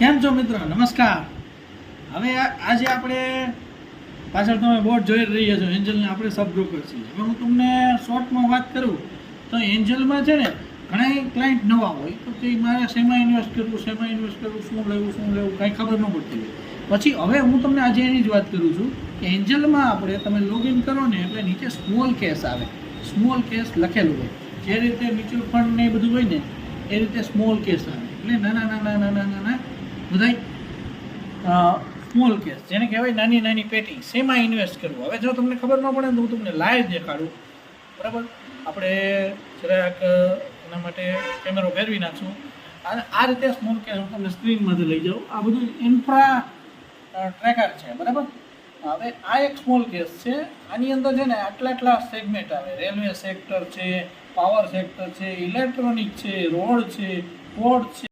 કેમ છો મિત્રો? નમસ્કાર. હવે આજે આપણે પાછળ તમે બોર્ડ જોઈ રહ્યા છો એન્જલને આપણે સબ બ્રોકર છીએ. હવે હું તમને શોર્ટમાં વાત કરું તો એન્જલમાં છે ને ઘણા ક્લાયન્ટ નવા હોય તો કે મારે શેમાં ઇન્વેસ્ટ કરવું શું લેવું કાંઈ ખબર ન પડતી હોય. પછી હવે હું તમને આજે એની જ વાત કરું છું કે એન્જલમાં આપણે તમે લોગિન કરો ને એટલે નીચે સ્મોલ કેસ આવે, સ્મોલ કેસ લખેલું હોય. જે રીતે મ્યુચ્યુઅલ ફંડ ને એ બધું હોય ને એ રીતે સ્મોલ કેસ આવે એટલે નાના બધા સ્મોલ કેસ જેને કહેવાય નાની નાની પેટી. શેમાં ઇન્વેસ્ટ કરવું? હવે જો તમને ખબર ન પડે તો હું તમને લાઈવ દેખાડું, બરાબર? આપણે જરાક એના માટે કેમેરો ફેરવી નાખશું અને આ રીતે સ્મોલ કેસ હું તમને સ્ક્રીનમાંથી લઈ જાઉં. આ બધું ઇન્ફ્રા ટ્રેકર છે, બરાબર? હવે આ એક સ્મોલ કેસ છે. આની અંદર છે ને આટલા સેગમેન્ટ આવે. રેલવે સેક્ટર છે, પાવર સેક્ટર છે, ઇલેક્ટ્રોનિક છે, રોડ છે, પોર્ટ છે.